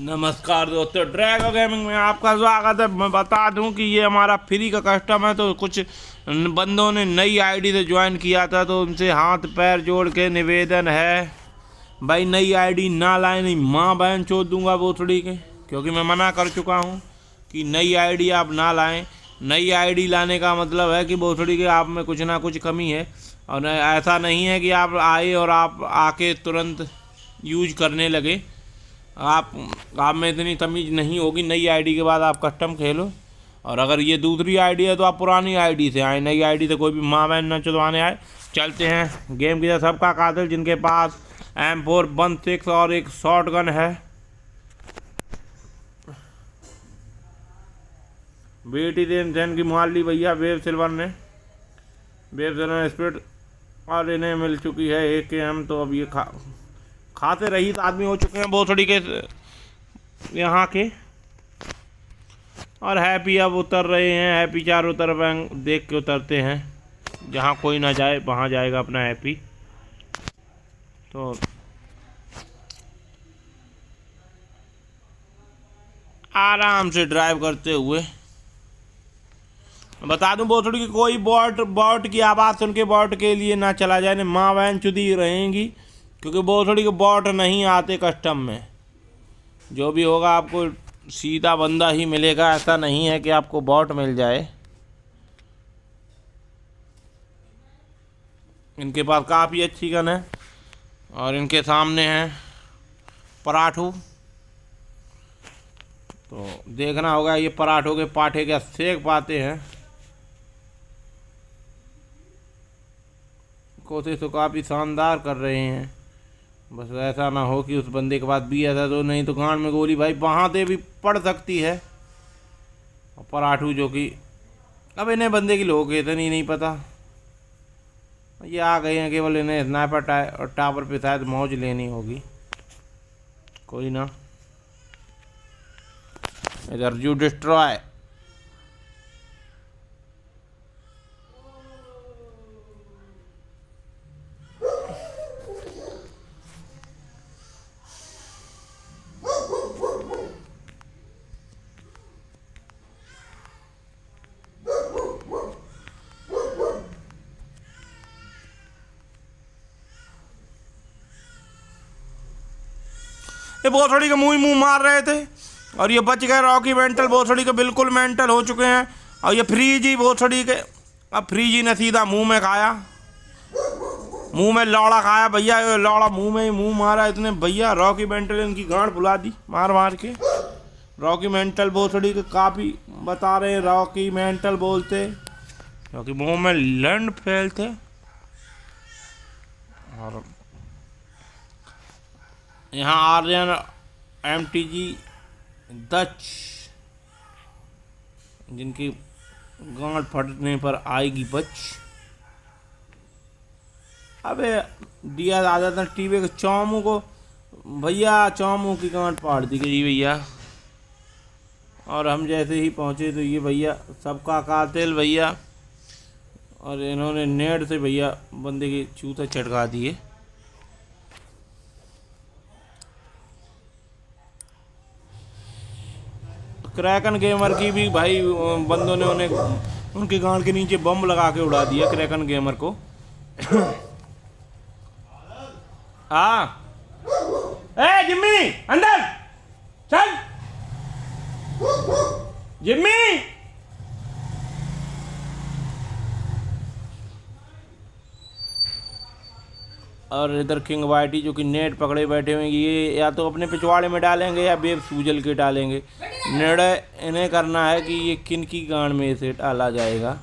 नमस्कार दोस्तों, Drago gaming में आपका स्वागत है। मैं बता दूं कि ये हमारा फ्री का कस्टम है। तो कुछ बंदों ने नई आईडी से ज्वाइन किया था, तो उनसे हाथ पैर जोड़ के निवेदन है भाई, नई आईडी ना लाए, नहीं माँ बहन चोद दूंगा भोसड़ी के। क्योंकि मैं मना कर चुका हूँ कि नई आईडी आप ना लाएं। नई आईडी लाने का मतलब है कि भोसड़ी के आप में कुछ ना कुछ कमी है, और ऐसा नहीं है कि आप आए और आप आके तुरंत यूज करने लगे। आप में इतनी तमीज़ नहीं होगी। नई आईडी के बाद आप कस्टम खेलो, और अगर ये दूसरी आईडी है तो आप पुरानी आईडी से आए। नई आईडी से कोई भी माँ बहन न चुदवाने आए। चलते हैं गेम की तरफ। सबका कातिल जिनके पास M416 और एक शॉर्ट गन है, बेटी दिन की मार ली भैया वेब सिल्वर ने स्पीड, और इन्हें मिल चुकी है AK। तो अब ये खाते रहीस आदमी हो चुके हैं भोसड़ी के यहाँ के। और हैप्पी अब उतर रहे हैं। हैप्पी चारों तरफ देख के उतरते हैं, जहाँ कोई ना जाए वहाँ जाएगा अपना हैप्पी। तो आराम से ड्राइव करते हुए बता दूं भोसड़ी की कोई बॉट की आवाज़ सुन के बॉट के लिए ना चला जाए, माँ बहन चुदी रहेंगी। क्योंकि भोसड़ी के बॉट नहीं आते कस्टम में। जो भी होगा आपको सीधा बंदा ही मिलेगा, ऐसा नहीं है कि आपको बॉट मिल जाए। इनके पास काफ़ी अच्छी गन है, और इनके सामने है पराठू। तो देखना होगा ये पराठों के पाठे क्या सेक पाते हैं। कोशिश तो काफ़ी शानदार कर रहे हैं, बस ऐसा ना हो कि उस बंदे के पास भी ऐसा तो नहीं तो गांड में गोली भाई वहाँ से भी पड़ सकती है। और पराठू जो कि अब इन्हें बंदे की लोकेशन ही नहीं पता। ये आ गए हैं, केवल इन्हें स्नाइपर और टावर पे शायद मौज लेनी होगी। कोई ना, इधर यू डिस्ट्रॉय। ये भोसड़ी के मुंह मार रहे थे और ये बच गए। रॉकी मेंटल भोसड़ी के बिल्कुल मेंटल हो चुके हैं। और ये फ्रीजी भोसड़ी के, अब फ्रीजी ने सीधा मुंह में खाया, मुंह में लौड़ा खाया भैया। ये लौड़ा मुंह में ही मुंह मारा इसने भैया। रॉकी मेंटल इनकी गांड फुला दी मार मार के। रॉकी मेंटल भोसड़ी के काफ़ी बता रहे हैं रॉकी मेंटल बोलते, क्योंकि मुंह में लंड फैलते। और यहाँ आर्यन MTG दच, जिनकी गांड फटने पर आएगी बच। अबे दिया आजा था टीवी के चौमू को भैया, चौमू की गांड फाड़ दी गई भैया। और हम जैसे ही पहुंचे तो ये भैया सबका कातिल भैया, और इन्होंने नेट से भैया बंदे के चूते चटका दिए। क्रैकन गेमर की भी भाई बंदों ने उनके गांड के नीचे बम लगा के उड़ा दिया क्रैकन गेमर को। हाँ ए जिम्मी अंदर चल, जिम्मी। और इधर किंग वाइटी जो कि नेट पकड़े बैठे हुए, ये या तो अपने पिछवाड़े में डालेंगे या बेब सूजल के डालेंगे। निर्णय इन्हें करना है कि ये किन की गांड में से डाला जाएगा।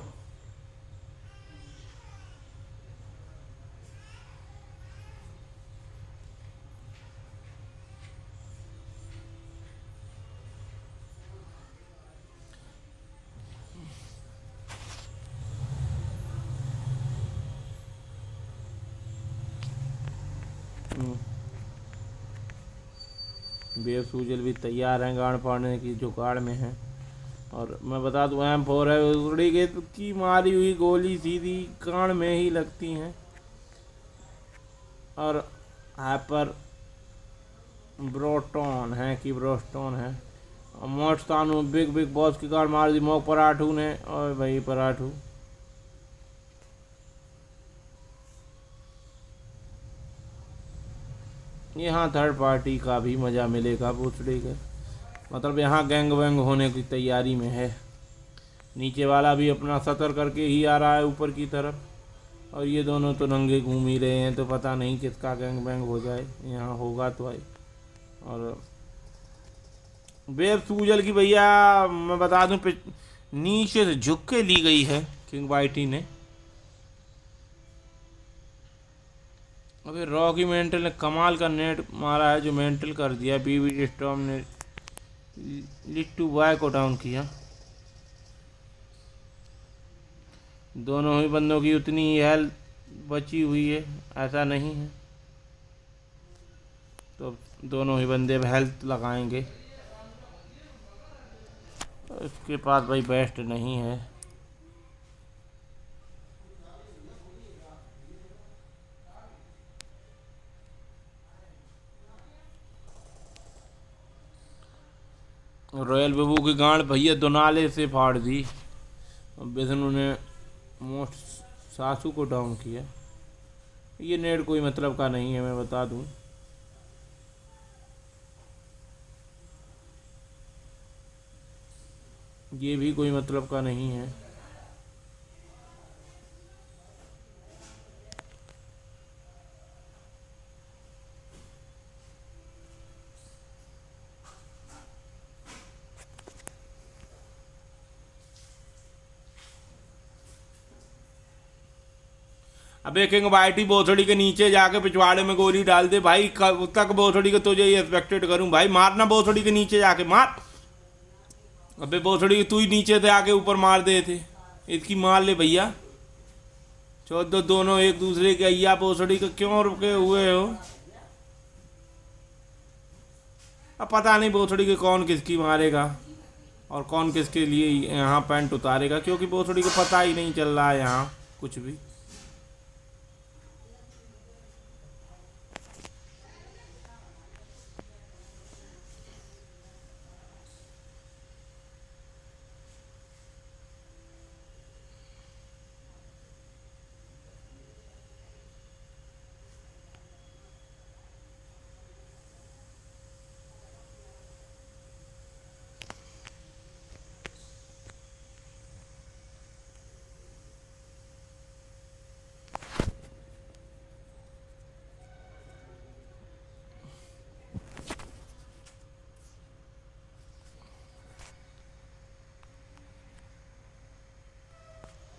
बेब सूजल भी तैयार हैं गांड फाड़ने की जुगाड़ में है। और मैं बता दूं M4 है उड़ी के की मारी हुई गोली सीधी कान में ही लगती हैं। और हाइपर ब्रोटोन है कि ब्रोस्टोन है। मोस्तानू बिग बिग बॉस की कार मार दी मोक पराठू ने। और भाई पराठू यहाँ थर्ड पार्टी का भी मज़ा मिलेगा भोसड़ी के, मतलब यहाँ गैंग वैंग होने की तैयारी में है। नीचे वाला भी अपना सतर करके ही आ रहा है ऊपर की तरफ, और ये दोनों तो नंगे घूम ही रहे हैं, तो पता नहीं किसका गैंग बैंग हो जाए। यहाँ होगा तो भाई। और वेब सूजल की भैया मैं बता दूं नीचे से झुक के ली गई है किंग वाइटी ने। अबे रॉकी मेंटल ने कमाल का नेट मारा है जो मेंटल कर दिया। बीबी स्टॉर्म ने लिट्टू बॉय को डाउन किया। दोनों ही बंदों की उतनी ही हेल्थ बची हुई है, ऐसा नहीं है, तो दोनों ही बंदे हेल्थ लगाएंगे। इसके पास भाई बेस्ट नहीं है। रॉयल बबू की गांड भैया दोनाले से फाड़ दी। विष्णु ने मोस्ट सासू को डाउन किया। ये नेट कोई मतलब का नहीं है, मैं बता दूं। ये भी कोई मतलब का नहीं है। अबे किंग वाइटी बोथड़ी के नीचे जाके पिछवाड़े में गोली डाल दे भाई। कब तक बोथड़ी को तुझे ये एक्सपेक्टेड करूं भाई। मारना बोथड़ी के नीचे जाके मार। अबे बोथड़ी तू ही नीचे से आके ऊपर मार दे थे, इसकी मार ले भैया। चौदह दोनों एक दूसरे के अय्या बोथड़ी को क्यों रुके हुए हो। अब पता नहीं बोथड़ी के कौन किसकी मारेगा और कौन किसके लिए यहाँ पैंट उतारेगा, क्योंकि बोथड़ी को पता ही नहीं चल रहा है यहाँ कुछ भी।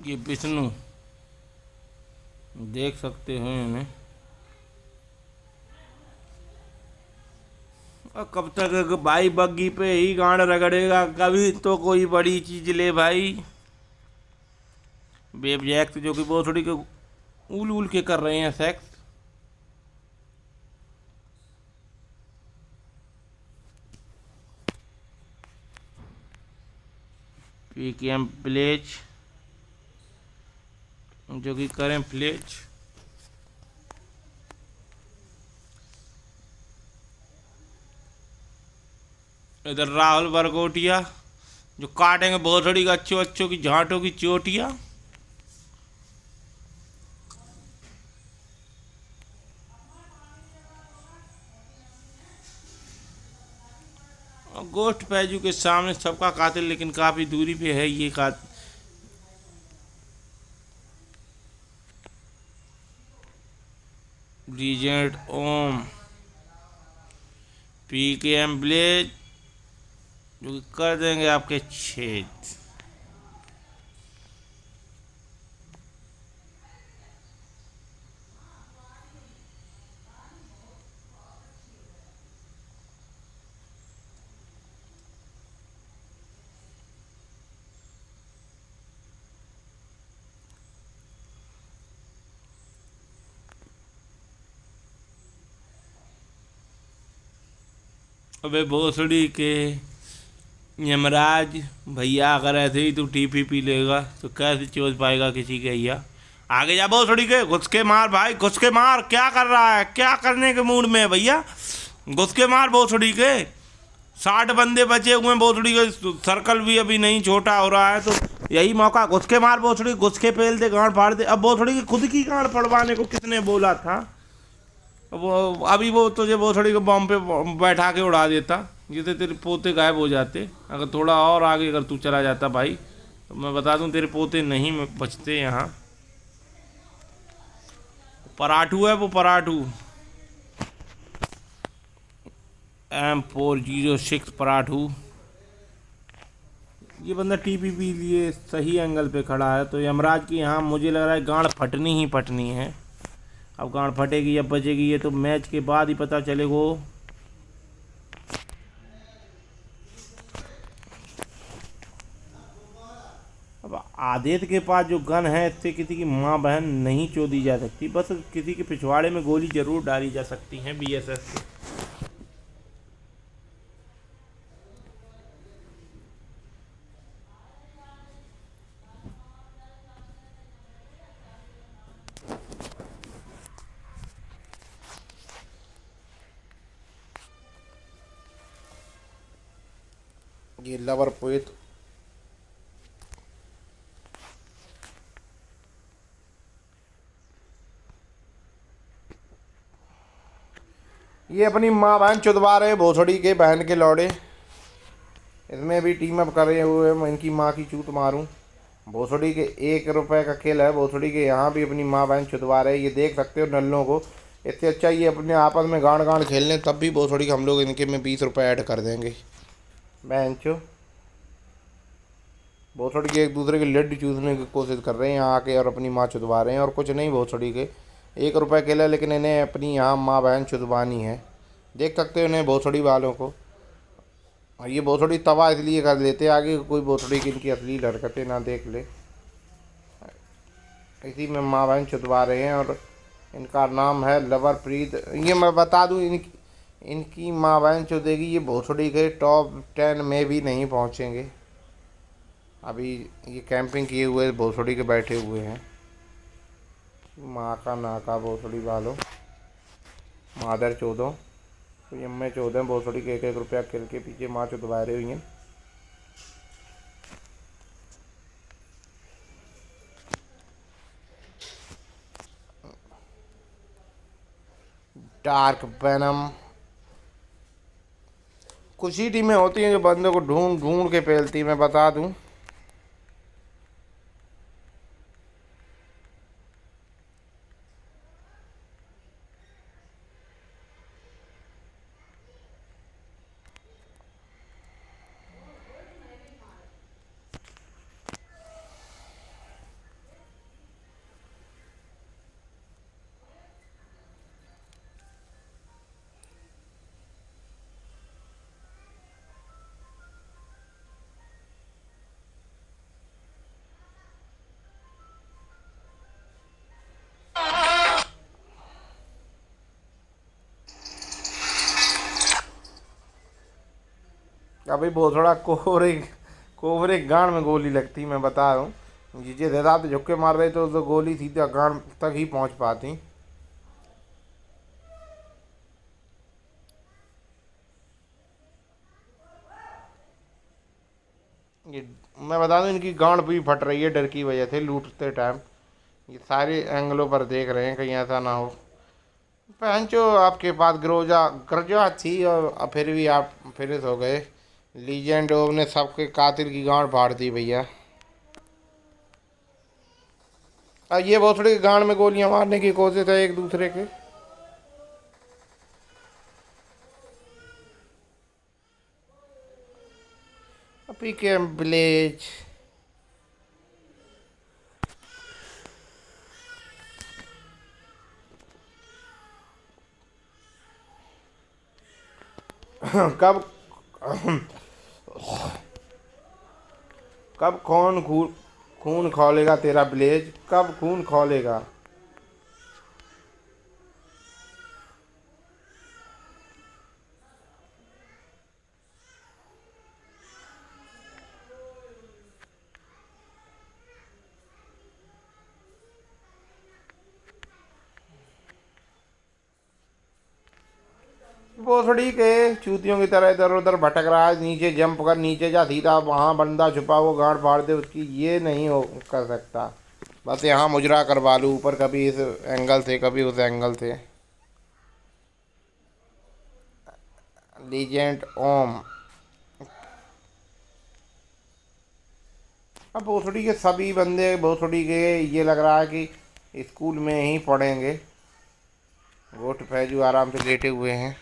ये विष्णु देख सकते हो इन्हें। और कब तक भाई बग्गी पे ही गांड रगड़ेगा, कभी तो कोई बड़ी चीज ले भाई। बेब जैक्स जो कि बहुत थोड़ी के उल उल के कर रहे हैं सेक्स। पीकेएम प्लेज जो कि करें प्लेज। इधर राहुल बरगोटिया जो काटेंगे भोसड़ी का अच्छो अच्छो की झांटों की चोटिया। गोस्ट पैजू के सामने सबका कातिल, लेकिन काफी दूरी पे है ये कातिल। रीजेंट ओम पीकेएम ब्लेज जो कि कर देंगे आपके छेद। अबे भोसड़ी के यमराज भैया, अगर ऐसे ही तू टीपी पी लेगा तो कैसे चोज पाएगा किसी के भैया। आगे जा भोसड़ी के, घुस के मार भाई, घुस के मार। क्या कर रहा है, क्या करने के मूड में है भैया। घुस के मार भोसड़ी के। 60 बंदे बचे हुए हैं भोसड़ी के, सर्कल भी अभी नहीं छोटा हो रहा है, तो यही मौका, घुस के मार भोसड़ी, घुस के पेल दे, गांड फाड़ दे। अब भोसड़ी की खुद की गांड पड़वाने को किसने बोला था? वो अभी वो तुझे भोसड़ी को बॉम्ब पे बैठा के उड़ा देता, जिससे तेरे पोते गायब हो जाते। अगर थोड़ा और आगे अगर तू चला जाता भाई, तो मैं बता दूं तेरे पोते नहीं बचते यहाँ। पराठू है वो, पराठू M406 पराठू। ये बंदा TPP लिए सही एंगल पे खड़ा है, तो यमराज की यहाँ मुझे लग रहा है गांड फटनी ही फटनी है। अब गांड फटेगी या बचेगी ये तो मैच के बाद ही पता चलेगा। अब आदित्य के पास जो गन है, इससे किसी की माँ बहन नहीं चोदी जा सकती, बस किसी के पिछवाड़े में गोली जरूर डाली जा सकती है BSS से। ये लवर पोएत ये अपनी माँ बहन चुदवा रहे भोसड़ी के बहन के लौड़े। इसमें भी टीम अप करे हुए, मैं इनकी माँ की चूत मारूं। भोसड़ी के 1 रुपए का खेल है, भोसड़ी के यहाँ भी अपनी माँ बहन चुदवा रहे। ये देख सकते हो नल्लों को। इससे अच्छा ये अपने आपस में गांड गांड खेल लें, तब भी भोसड़ी हम लोग इनके में 20 रुपये ऐड कर देंगे। बहन चो भोसड़ी के एक दूसरे के लड्डू चूसने की कोशिश कर रहे हैं यहाँ आके, और अपनी माँ चुदवा रहे हैं। और कुछ नहीं भोसड़ी के 1 रुपये खेला, लेकिन इन्हें अपनी यहाँ माँ बहन चुदवानी है। देख सकते हो इन्हें भोसड़ी वालों को। और ये भोसड़ी तबाह इसलिए कर लेते आगे कोई भोसड़ी की इनकी असली हरकतें ना देख ले, इसी में माँ बहन चुदवा रहे हैं। और इनका नाम है लवरप्रीत। ये मैं बता दूँ, इनकी माँ बहन चुदेगी, ये भोसड़ी के टॉप 10 में भी नहीं पहुँचेंगे। अभी ये कैंपिंग किए हुए भोसड़ी के बैठे हुए हैं। माँ का नाका भोसड़ी वालों, मादर चौदह, तो ये मैं 14 भोसड़ी के 1-1 रुपया खेल के पीछे माँ चुदवा रही हुई हैं। Dark venom. कुछ ही टीमें होती हैं जो बंदों को ढूंढ ढूंढ के पेलती, मैं बता दूं। अभी भोसड़ा कोहरे कोहरे गांड में गोली लगती, मैं बता रहा हूँ। जिसे ज़्यादा झुक्के मार रहे तो गोली सीधा गांड तक ही पहुँच पाती। ये मैं बता दूँ, इनकी गांड भी फट रही है डर की वजह से लूटते टाइम। ये सारे एंगलों पर देख रहे हैं कहीं ऐसा ना हो। पहनचो आपके पास ग्रोजा ग्रजा थी और फिर भी आप फिनिश हो गए। लीजेंड ओव ने सबके कातिल की गांड फाड़ दी भैया। अब ये भोसड़ी की गांड में गोलियां मारने की कोशिश है एक दूसरे के। अभी के विलेज कब कब खून खौलेगा तेरा विलेज, कब खून खौलेगा। भोसड़ी के चूतियों की तरह इधर उधर भटक रहा है, नीचे जंप कर, नीचे जा सीधा, वहाँ बंदा छुपा वो गांड फाड़ दे उसकी, ये नहीं हो कर सकता। बस यहाँ मुजरा करवा लूँ ऊपर, कभी इस एंगल से कभी उस एंगल से। लीजेंड ओम। अब भोसड़ी के सभी बंदे भोसड़ी के ये लग रहा है कि स्कूल में ही पढ़ेंगे। गोट फैजू आराम से लेटे हुए हैं।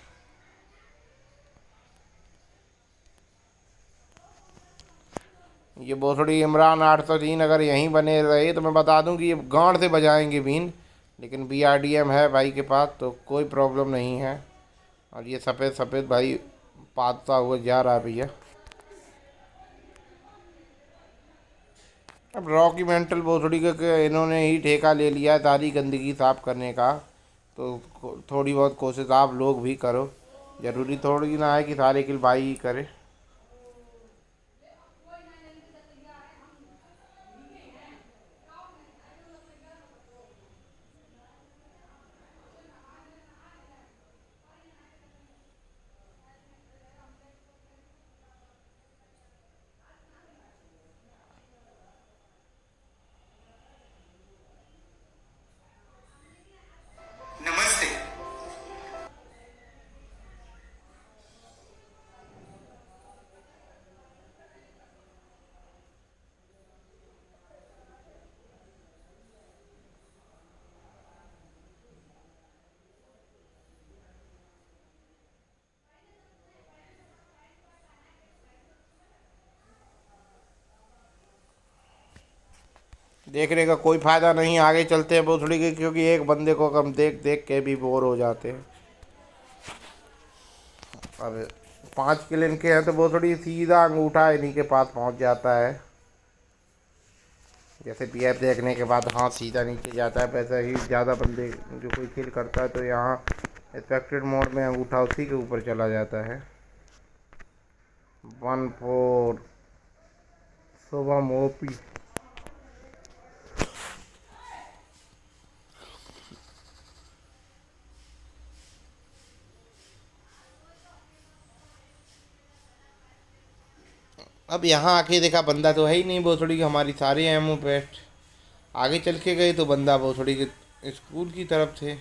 ये भोसड़ी इमरान 803 अगर यहीं बने रहे तो मैं बता दूं कि ये गांड से बजाएंगे बीन, लेकिन BRDM है भाई के पास तो कोई प्रॉब्लम नहीं है। और ये सफ़ेद सफ़ेद भाई पाता हुआ जा रहा है भैया। अब रॉकी मेंटल भोसड़ी के इन्होंने ही ठेका ले लिया है सारी गंदगी साफ करने का, तो थोड़ी बहुत कोशिश आप लोग भी करो। ज़रूरी थोड़ी ना है कि सारे किल भाई ही करे। नमस्ते। देखने का कोई फ़ायदा नहीं, आगे चलते हैं भोसड़ी के, क्योंकि एक बंदे को हम देख देख के भी बोर हो जाते हैं। अब 5 किल इनके हैं तो भोसड़ी सीधा अंगूठा इन्हीं के पास पहुंच जाता है। जैसे PF देखने के बाद हाथ सीधा नीचे जाता है, वैसे ही ज़्यादा बंदे जो कोई किल करता है तो यहाँ एक्सपेक्टेड मोड में अंगूठा उसी के ऊपर चला जाता है। 1-4 शुभम OP। अब यहाँ आके देखा बंदा तो है ही नहीं भोसड़ी की, हमारी सारे एमओ पेस्ट आगे चल के गए तो बंदा भोसड़ी के स्कूल की तरफ थे।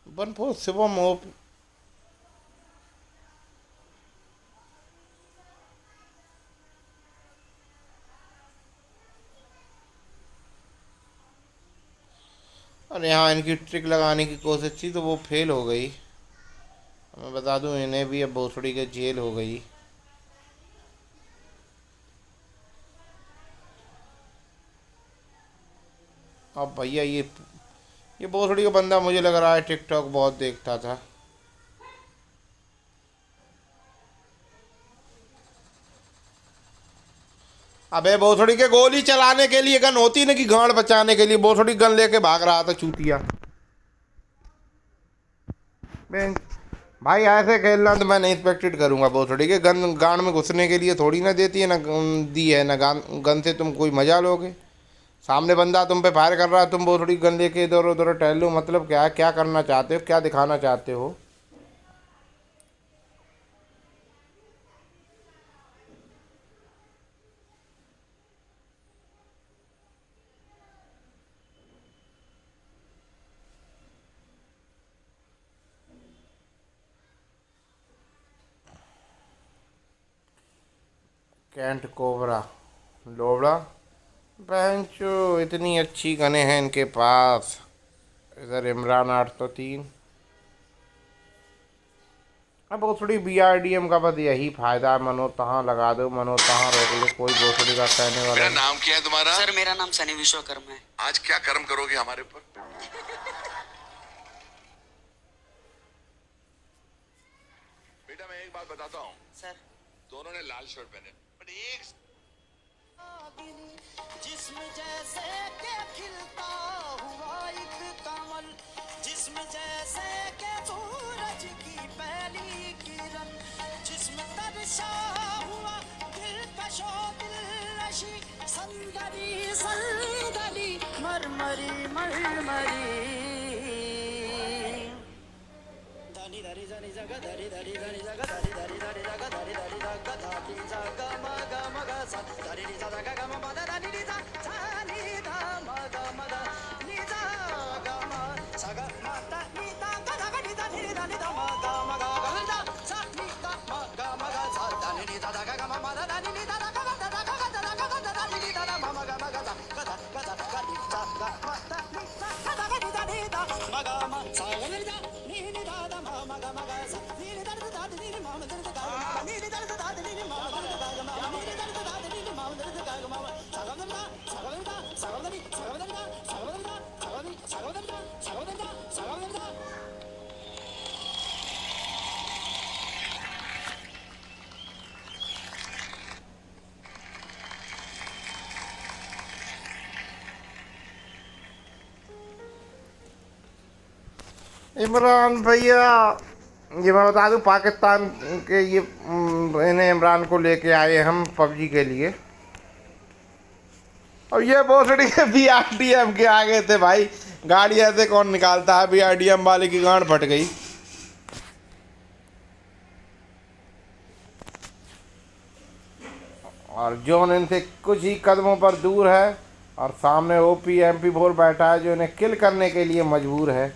One four Shivam OP। और यहाँ इनकी ट्रिक लगाने की कोशिश थी तो वो फेल हो गई। मैं बता दूं इन्हें भी अब भोसड़ी के जेल हो गई। अब भैया ये भोसड़ी का बंदा मुझे लग रहा है टिकटॉक बहुत देखता था। अबे भोसड़ी के गोली चलाने के लिए गन होती ना कि गांड बचाने के लिए, भोसड़ी गन लेके भाग रहा था चूतिया। मैं भाई ऐसे खेलना तो मैं नहीं एक्सपेक्टेड करूंगा। भोसड़ी के गन गांड में घुसने के लिए थोड़ी ना देती है, ना दी है ना गन से तुम कोई मजा लोगे। सामने बंदा तुम पे फायर कर रहा है, तुम भोसड़ी गन लेके इधर उधर टहल लो, मतलब क्या है? क्या करना चाहते हो, क्या दिखाना चाहते हो? कैंट कोबरा लोबड़ा बेंचो, इतनी अच्छी गने हैं इनके पास। इधर इमरान 803। अब भोसड़ी BRDM का बस यही फायदा है, मनो तहाँ लगा दो, मनो तहाँ रोक लो, कोई भोसड़ी का कहने वाला मेरा नहीं। नाम क्या है तुम्हारा? सर मेरा नाम सनी विश्वकर्मा है। आज क्या कर्म करोगे हमारे ऊपर? बेटा मैं एक बात बताता हूँ। सर दोनों ने लाल शर्ट पहने, बट एक जिसमें जैसे के खिलता हुआ एक कमल, जिसमें जैसे के सूरज की पहली किरण, जिसमें तरसा हुआ दिलकशो दिलनशी संदरी संदरी मरमरी मरमरी धनी धरी धनी जग धरी धरी धनी जग धरी धरी धरी जग धरी धरी जग धरी जग मग मग सा धरी नि सा जग म मद धनी नि सा नि ध मग मद नि सा ग म सा ग म त नि ता ग ध ग नि ता नि ध नि ध म ग म ग ग ध सा नि ग म ग म ग सा धनी नि सा जग म मद धनी नि धा ध ग ध ध ग ध ध ग ध धनी नि धा म म ग म ग सा ग ध ग ध ग नि सा ग म त नि सा ग ध ग नि धा नि ध म ग म सा ग नि धा नि नि धा ध म म ग म ग सा नि नि धा ध ध नि नि म म ध ध ग म नि नि धा ध ध नि नि म म ध ध ग म नि नि धा ध ध नि नि म म ध ध ग म सा ग नि धा सा ग नि धा सा ग नि सा ग नि धा सा ग नि धा सा ग नि सा ग नि धा सा ग नि धा सा ग नि धा इमरान भैया, ये मैं बता दूं, पाकिस्तान के ये इन्हें इमरान को लेके आए हम पबजी के लिए। और ये भोसड़ी BRDM के आगे थे भाई। गाड़ी ऐसे कौन निकालता है, BRDM वाले की गांड फट गई। और जोन इनसे कुछ ही कदमों पर दूर है और सामने OP MP4 बैठा है जो इन्हें किल करने के लिए मजबूर है।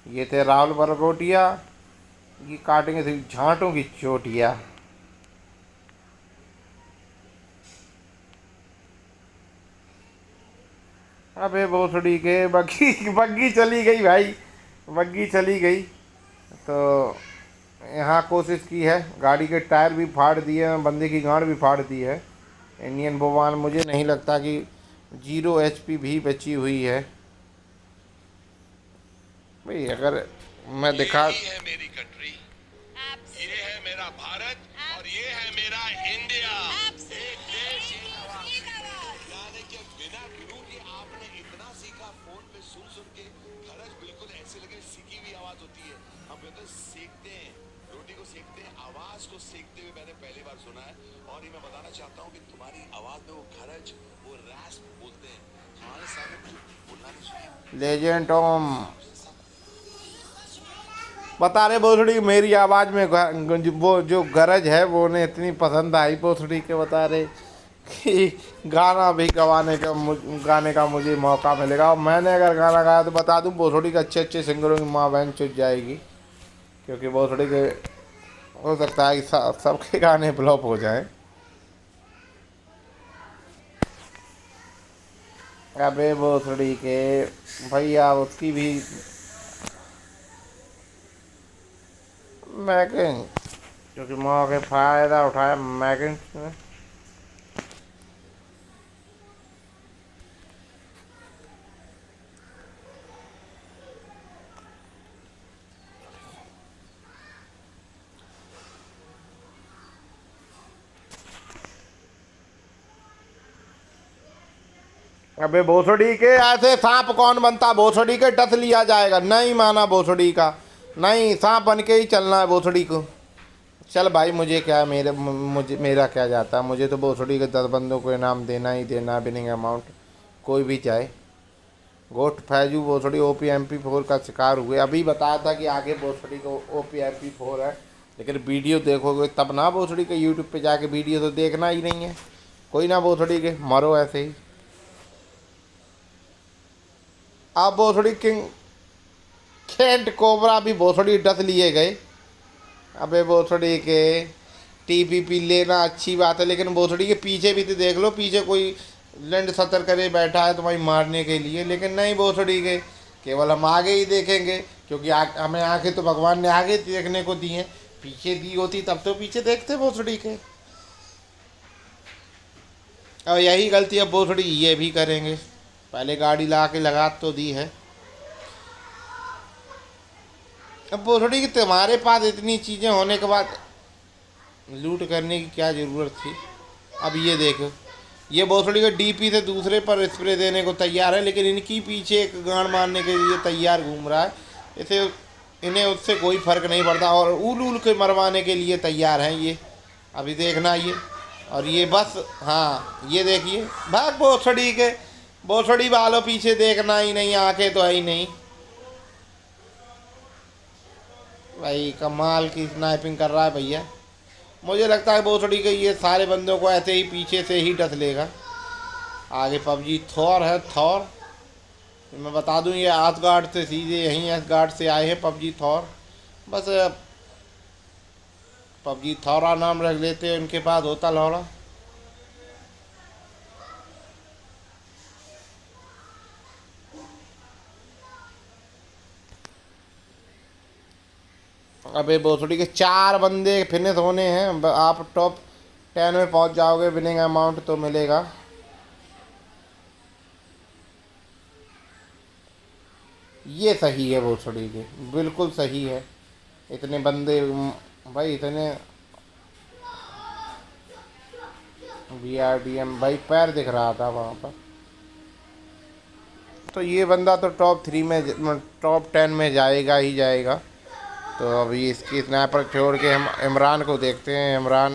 ये थे राहुल बरगोटिया, ये काटेंगे सिर्फ झांटों की चोटियाँ। अबे भोसड़ी के बग्गी चली गई भाई, बग्गी चली गई। तो यहाँ कोशिश की है, गाड़ी के टायर भी फाड़ दिए, बंदे की गांड भी फाड़ दी है। इंडियन भगवान मुझे नहीं लगता कि 0 HP भी बची हुई है भाई। अगर मैं दिखा, ये है मेरी कंट्री, ये है मेरा भारत और ये है मेरा इंडिया। एक देश एक आवाज। यानी कि बिना गुरु के आपने इतना सीखा, फोन पे सुन सुन के खरज बिल्कुल ऐसे लगे सीखी हुई आवाज होती है। हम कहते हैं सेकते हैं, रोटी को सेकते हैं, आवाज को सेकते हुए मैंने पहली बार सुना है। और ये मैं बताना चाहता हूँ कि तुम्हारी आवाज में वो खरज, वो रैस्प बोलते हैं। हमारे सामने कुछ बोलना नहीं चाहिए। लेजेंड टॉम बता रहे भोसड़ी मेरी आवाज़ में वो जो गरज है वो उन्हें इतनी पसंद आई भोसड़ी के, बता रहे कि गाना भी गाने का मुझे मौका मिलेगा। और मैंने अगर गाना गाया तो बता दूं भोसड़ी के अच्छे अच्छे सिंगरों की माँ बहन चुट जाएगी, क्योंकि भोसड़ी के हो सकता है कि सबके गाने फ्लॉप हो जाएं। अबे भोसड़ी के भैया, उसकी भी मैकिंग, क्योंकि मौके फ़ायदा उठाया मैकिंग ने। अबे भोसड़ी के ऐसे सांप कौन बनता, भोसड़ी के डस लिया जाएगा। नहीं माना भोसड़ी का, नहीं, सांप बन के ही चलना है भोसड़ी को। चल भाई, मुझे क्या, मेरा क्या जाता है, मुझे तो भोसड़ी के 10 बंदों को इनाम देना ही देना, विनिंग अमाउंट कोई भी चाहे। गोट फैजू भोसड़ी OP MP4 का शिकार हुए। अभी बताया था कि आगे भोसड़ी को OP MP4 है, लेकिन वीडियो देखोगे तब ना भोसड़ी के। यूट्यूब पे जाके वीडियो तो देखना ही नहीं है कोई ना, भोसड़ी के मरो ऐसे ही। अब भोसड़ी किंग खेंट कोबरा भी भोसड़ी डस लिए गए। अबे भोसड़ी के TPP लेना अच्छी बात है, लेकिन भोसड़ी के पीछे भी तो देख लो, पीछे कोई लैंड सतर करे बैठा है तुम्हारी मारने के लिए। लेकिन नहीं भोसड़ी के, केवल हम आगे ही देखेंगे, क्योंकि हमें आगे तो भगवान ने आगे देखने को दी है। पीछे दी होती तब तो पीछे देखते भोसड़ी के। अब यही गलती अब भोसड़ी ये भी करेंगे। पहले गाड़ी ला के लगा तो दी है। अब भोसड़ी की तुम्हारे पास इतनी चीज़ें होने के बाद लूट करने की क्या ज़रूरत थी। अब ये देखो, ये भोसड़ी के डीपी से दूसरे पर स्प्रे देने को तैयार है, लेकिन इनकी पीछे एक गांड मारने के लिए तैयार घूम रहा है। इसे इन्हें उससे कोई फ़र्क नहीं पड़ता और उल उल के मरवाने के लिए तैयार हैं ये। अभी देखना ये, और ये बस, हाँ ये देखिए भाग भोसड़ी के, भोसड़ी वालों पीछे देखना ही नहीं, आंखें तो है ही नहीं भाई। कमाल की स्नाइपिंग कर रहा है भैया। मुझे लगता है भोसड़ी के ये सारे बंदों को ऐसे ही पीछे से ही डस लेगा। आगे पबजी थॉर है, थॉर मैं बता दूं, ये आसगार्ड से सीधे यहीं आसगार्ड से आए हैं पबजी थॉर। बस पबजी थौरा नाम रख लेते हैं, उनके पास होता लौड़ा। अबे भोसड़ी के 4 बंदे फिनिश होने हैं। आप टॉप 10 में पहुंच जाओगे, विनिंग अमाउंट तो मिलेगा। ये सही है भोसड़ी के, बिल्कुल सही है। इतने बंदे भाई, इतने VRDM भाई पैर दिख रहा था वहाँ पर। तो ये बंदा तो टॉप 3 में, टॉप 10 में जाएगा ही जाएगा। तो अभी इसकी स्नैपर छोड़ के हम इमरान को देखते हैं। इमरान,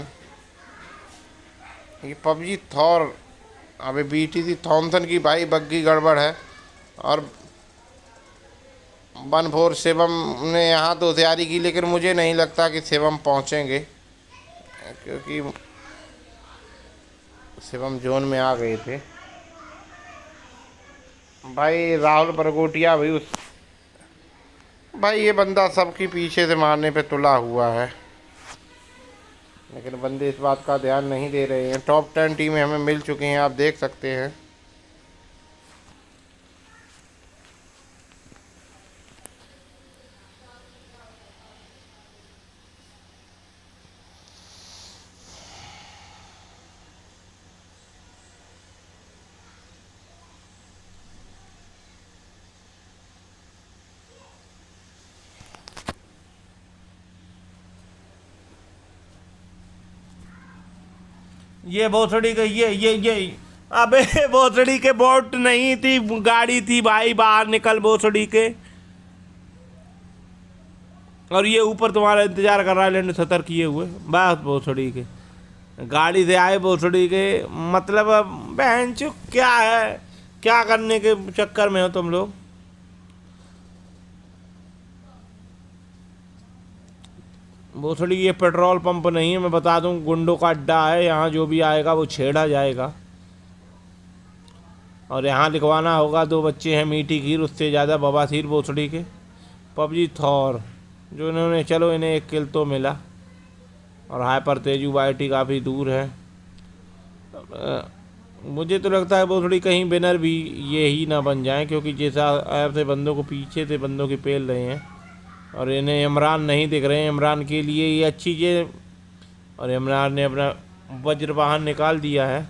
ये पबजी थॉर, अभी BTC थॉमसन की भाई बग्गी गड़बड़ है। और 1-4 शिवम ने यहाँ तो तैयारी की, लेकिन मुझे नहीं लगता कि शिवम पहुँचेंगे, क्योंकि शिवम जोन में आ गए थे भाई। राहुल बरगोटिया भी उस भाई, ये बंदा सबकी पीछे से मारने पे तुला हुआ है, लेकिन बंदे इस बात का ध्यान नहीं दे रहे हैं। टॉप 10 टीमें हमें मिल चुकी हैं, आप देख सकते हैं। ये भोसड़ी के ये अबे भोसड़ी के बोट नहीं थी, गाड़ी थी भाई। बाहर निकल भोसड़ी के। और ये ऊपर तुम्हारा इंतजार कर रहा है लेने 70 किए हुए। बस भोसड़ी के गाड़ी से आए भोसड़ी के, मतलब बहन चुप क्या है, क्या करने के चक्कर में हो तुम लोग। भोसड़ी ये पेट्रोल पंप नहीं है, मैं बता दूं, गुंडों का अड्डा है। यहाँ जो भी आएगा वो छेड़ा जाएगा। और यहाँ लिखवाना होगा 2 बच्चे हैं मीठी खीर, उससे ज़्यादा बवासीर भोसड़ी के। पबजी थॉर जो इन्होंने, चलो इन्हें 1 किल तो मिला। और हाइपर तेजू YT काफ़ी दूर है। मुझे तो लगता है भोसड़ी कहीं विनर भी ये ही ना बन जाए, क्योंकि जैसा ऐसे बंदों को पीछे से बंदों की पेल रहे हैं। और इन्हें इमरान नहीं दिख रहे हैं। इमरान के लिए ये अच्छी चीज़, और इमरान ने अपना वज्र वाहन निकाल दिया है।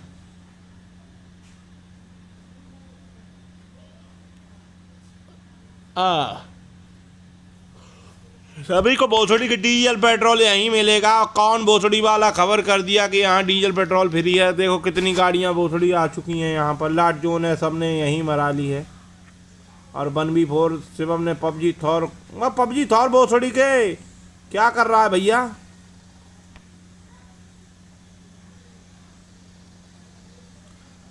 सभी को भोसड़ी के डीजल पेट्रोल यहीं मिलेगा। कौन भोसड़ी वाला खबर कर दिया कि यहाँ डीजल पेट्रोल फ्री है। देखो कितनी गाड़ियाँ भोसड़ी आ चुकी हैं यहाँ पर। लाट जोन है, सबने यहीं मरा ली है। और 1v4 शिवम ने पबजी थॉर, पबजी थॉर भोसड़ी के क्या कर रहा है भैया।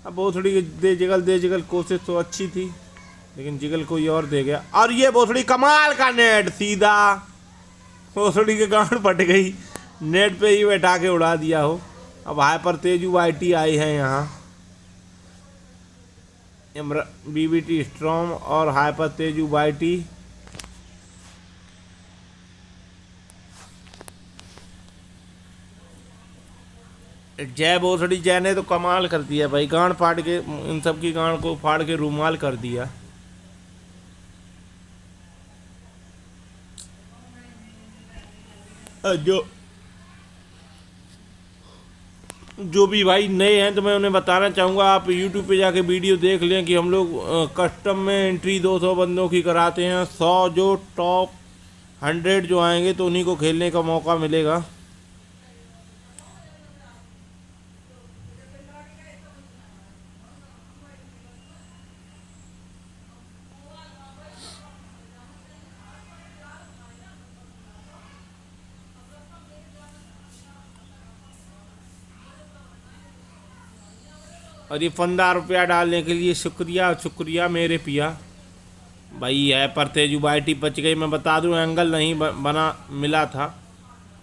अब भोसड़ी के दे जिगल कोशिश तो अच्छी थी, लेकिन जिगल कोई और दे गया। और ये भोसड़ी कमाल का नेट, सीधा भोसड़ी के गांड फट गई, नेट पे ही बैठा के उड़ा दिया हो। अब हाइपर तेजू YT आई है यहाँ। BBT स्ट्रॉम और हाइपर तेजू YT। जय भोसड़ी जय ने तो कमाल कर दिया भाई। गांड फाड़ के, इन सब की गांड को फाड़ के रूमाल कर दिया। जो भी भाई नए हैं तो मैं उन्हें बताना चाहूँगा, आप YouTube पे जाके वीडियो देख लें कि हम लोग कस्टम में एंट्री 200 बंदों की कराते हैं। 100 जो टॉप 100 जो आएंगे तो उन्हीं को खेलने का मौका मिलेगा। और ये 15 रुपया डालने के लिए शुक्रिया शुक्रिया मेरे पिया भाई। है पर तेजू बाल्टी बच गई। मैं बता दूं एंगल नहीं बना मिला था।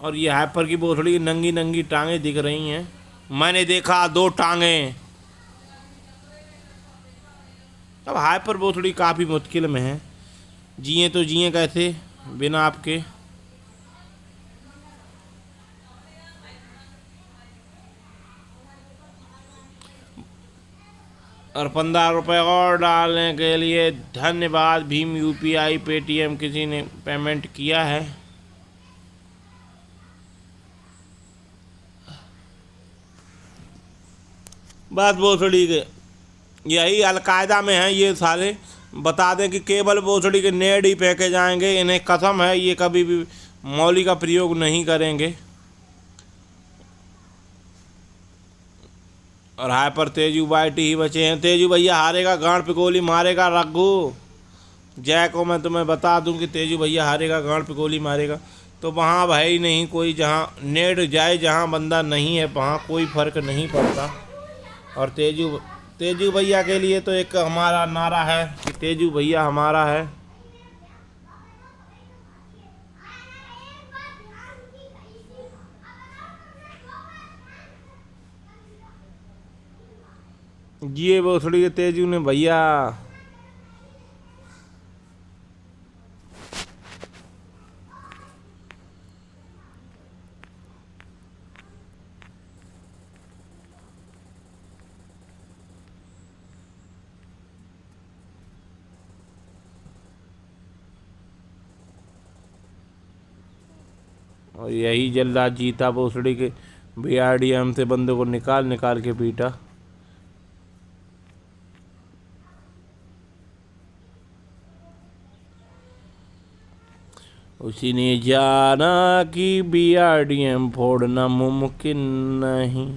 और ये हाइपर की बोथड़ी नंगी नंगी टांगें दिख रही हैं। मैंने देखा 2 टांगें। अब हाइपर बोथड़ी काफ़ी मुश्किल में है। जिए तो जिए कैसे बिना आपके। और 15 रुपये और डालने के लिए धन्यवाद। भीम यूपीआई पेटीएम किसी ने पेमेंट किया है। बस भोसड़ी के यही अलकायदा में है ये साले। बता दें कि केवल भोसड़ी के नेड ही फेंके जाएंगे। इन्हें कसम है ये कभी भी मौली का प्रयोग नहीं करेंगे। और हाइपर तेजू बाल्टी ही बचे हैं। तेजू भैया हारेगा, गांड पे गोली मारेगा रघु। जय को मैं तुम्हें बता दूं कि तेजू भैया हारेगा, गांड पे गोली मारेगा। तो वहाँ भाई नहीं कोई, जहाँ नेट जाए जहाँ बंदा नहीं है वहाँ कोई फर्क नहीं पड़ता। और तेजू भैया के लिए तो एक हमारा नारा है कि तेजू भैया हमारा है। ये भोसड़ी के तेजू ने भैया। और यही जल्लाद जीता भोसड़ी के BRDM से बंदों को निकाल निकाल के पीटा। उसी ने जाना कि BRDM फोड़ना मुमकिन नहीं।